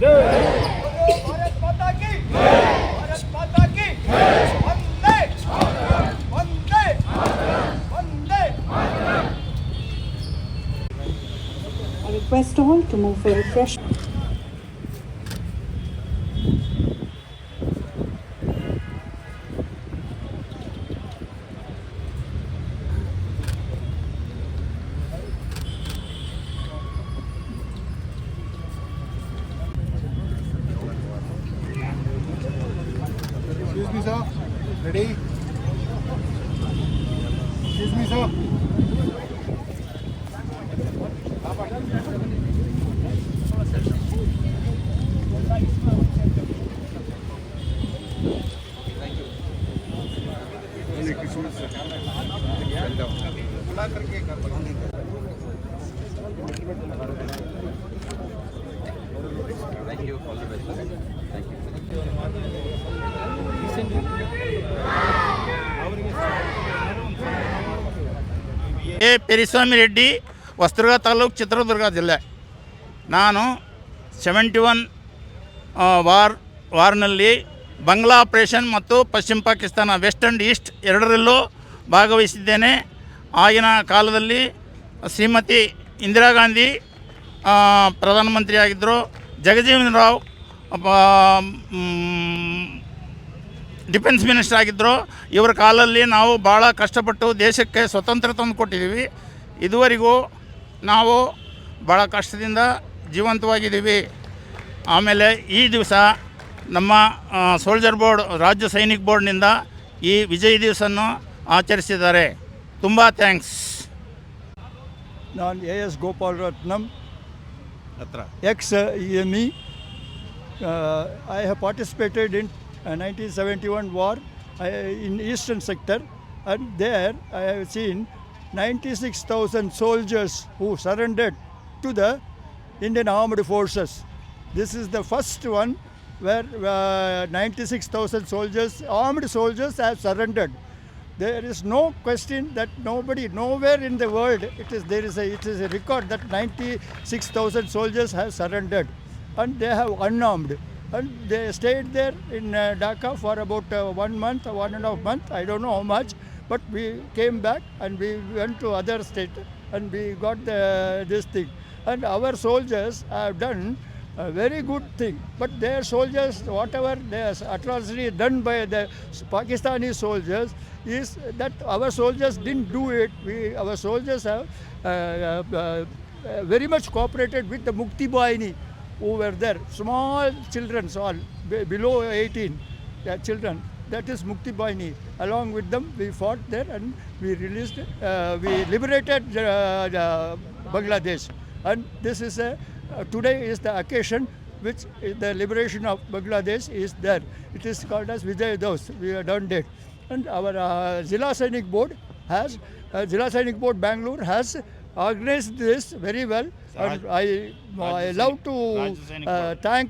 भारत माता की भारत माता की वंदे वंदे वंदे। I request all to move for refreshment. Excuse me, sir. Ready? Excuse me, sir. ಪೆರಿಸ್ವಾಮಿ Reddy, Hosadurga taluk, Chitradurga ಜಿಲ್ಲೆ. ನಾನು 71 ವಾರ್ನಲ್ಲಿ ಬಂಗ್ಲಾ ಆಪರೇಷನ್ ಮತ್ತು ಪಶ್ಚಿಮ ಪಾಕಿಸ್ತಾನ ವೆಸ್ಟ್ ಆ್ಯಂಡ್ ಈಸ್ಟ್ ಎರಡರಲ್ಲೂ ಭಾಗವಹಿಸಿದ್ದೇನೆ. ಆಗಿನ ಕಾಲದಲ್ಲಿ ಶ್ರೀಮತಿ ಇಂದಿರಾ ಗಾಂಧಿ ಪ್ರಧಾನಮಂತ್ರಿ ಆಗಿದ್ದರು, ಜಗಜೀವನ್ ರಾವ್ ಡಿಫೆನ್ಸ್ ಮಿನಿಸ್ಟರ್ ಆಗಿದ್ದರು. ಇವರ ಕಾಲದಲ್ಲಿ ನಾವು ಭಾಳ ಕಷ್ಟಪಟ್ಟು ದೇಶಕ್ಕೆ ಸ್ವತಂತ್ರ ತಂದು ಕೊಟ್ಟಿದ್ದೀವಿ. ಇದುವರೆಗೂ ನಾವು ಭಾಳ ಕಷ್ಟದಿಂದ ಜೀವಂತವಾಗಿದ್ದೀವಿ. ಆಮೇಲೆ ಈ ದಿವಸ ನಮ್ಮ ಸೋಲ್ಜರ್ ಬೋರ್ಡ್, ರಾಜ್ಯ ಸೈನಿಕ್ ಬೋರ್ಡ್ನಿಂದ ಈ ವಿಜಯ್ ದಿವಸನ್ನು ಆಚರಿಸಿದ್ದಾರೆ. ತುಂಬ ಥ್ಯಾಂಕ್ಸ್. ನಾನು AS Gopal Ratnam, X EME. I have participated in 1971 war in eastern sector, and there I have seen 96,000 soldiers who surrendered to the Indian Armed Forces. This is the first one where 96,000 soldiers, armed soldiers, have surrendered. There is no question that nowhere in the world it is a record that 96,000 soldiers have surrendered, and they have unarmed. And they stayed there in Dhaka for about 1 month, 1.5 months, I don't know how much, but we came back and we went to other state and we got this thing. And our soldiers have done a very good thing, but their soldiers, whatever their atrocity done by the Pakistani soldiers, is that our soldiers didn't do it. Our soldiers have very much cooperated with the Mukti Bahini who were there, small children, all below 18 children. That is Mukti Bahini. Along with them, we fought there and we liberated Bangladesh. And this is today is the occasion which is the liberation of Bangladesh is there. It is called as Vijay Diwas. We have done it. And our Zilla Sainik Board has, Zilla Sainik Board Bangalore has organized this very well. And I love to thank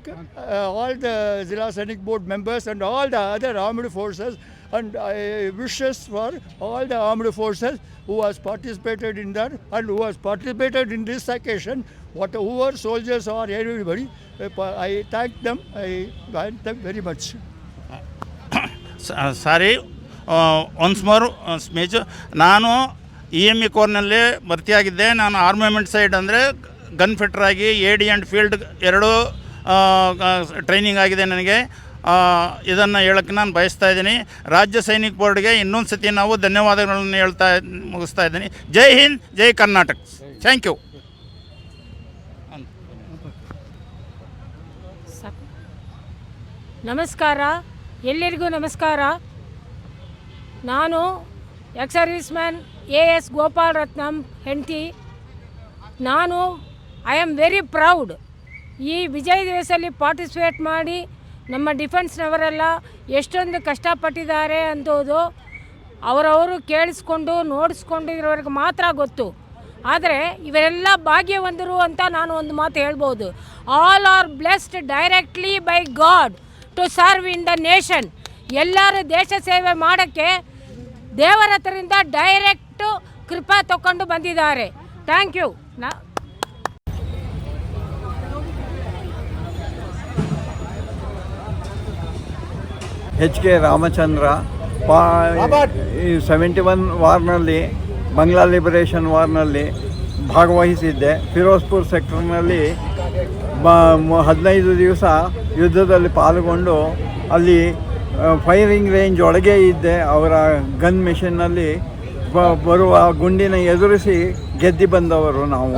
all the Zilla Sainik Board members and all the other armed forces, and I wishes for all the armed forces who has participated in that and who has participated in this occasion, whoever soldiers or everybody, I thank them, I thank them very much. Sorry, once more speech. ನಾನು EME ಕೋರ್ನಲ್ಲಿ ಭರ್ತಿಯಾಗಿದ್ದೆ. ನಾನು armament side ಅಂದರೆ gun fitter ಆಗಿ AD and field ಎರಡೂ training ಆಗಿದೆ ನನಗೆ. ಇದನ್ನು ಹೇಳೋಕ್ಕೆ ನಾನು ಬಯಸ್ತಾ ಇದ್ದೀನಿ. ರಾಜ್ಯ ಸೈನಿಕ್ ಬೋರ್ಡ್ಗೆ ಇನ್ನೊಂದು ಸತಿ ನಾವು ಧನ್ಯವಾದಗಳನ್ನು ಮುಗಿಸ್ತಾ ಇದ್ದೀನಿ. ಜೈ ಹಿಂದ್, ಜೈ ಕರ್ನಾಟಕ. Thank you. ನಮಸ್ಕಾರ, ಎಲ್ಲರಿಗೂ ನಮಸ್ಕಾರ. ನಾನು ex serviceman AS Gopal Ratnam ಹೆಂಡತಿ. ನಾನು ಐ ಆಮ್ ವೆರಿ ಪ್ರೌಡ್ ಈ ವಿಜಯ್ ದಿವಸಲ್ಲಿ ಪಾರ್ಟಿಸಿಪೇಟ್ ಮಾಡಿ ನಮ್ಮ ಡಿಫೆನ್ಸ್ನವರೆಲ್ಲ ಎಷ್ಟೊಂದು ಕಷ್ಟಪಟ್ಟಿದ್ದಾರೆ ಅಂತೋದು ಅವರವರು ಕೇಳಿಸ್ಕೊಂಡು ನೋಡಿಸ್ಕೊಂಡಿರೋರಿಗೆ ಮಾತ್ರ ಗೊತ್ತು. ಆದರೆ ಇವರೆಲ್ಲ ಭಾಗ್ಯವಂತರು ಅಂತ ನಾನು ಒಂದು ಮಾತು ಹೇಳ್ಬೋದು. All are blessed directly by God to serve in the nation. ಎಲ್ಲರೂ ದೇಶ ಸೇವೆ ಮಾಡೋಕ್ಕೆ ದೇವರ ಹತ್ರದಿಂದ ಡೈರೆಕ್ಟು ಕೃಪಾ ತಗೊಂಡು ಬಂದಿದ್ದಾರೆ. Thank you. HK ರಾಮಚಂದ್ರ ಈ 71 ವಾರ್ನಲ್ಲಿ ಬಂಗ್ಲಾ ಲಿಬರೇಷನ್ ವಾರ್ನಲ್ಲಿ ಭಾಗವಹಿಸಿದ್ದೆ. ಫಿರೋಜ್ಪುರ್ ಸೆಕ್ಟರ್ನಲ್ಲಿ 15 ದಿವಸ ಯುದ್ಧದಲ್ಲಿ ಪಾಲ್ಗೊಂಡು ಅಲ್ಲಿ ಫೈರಿಂಗ್ ರೇಂಜ್ ಒಳಗೆ ಇದ್ದೆ. ಅವರ ಗನ್ ಮಿಷನ್ನಲ್ಲಿ ಬರುವ ಗುಂಡಿನ ಎದುರಿಸಿ ಗೆದ್ದು ಬಂದವರು ನಾವು.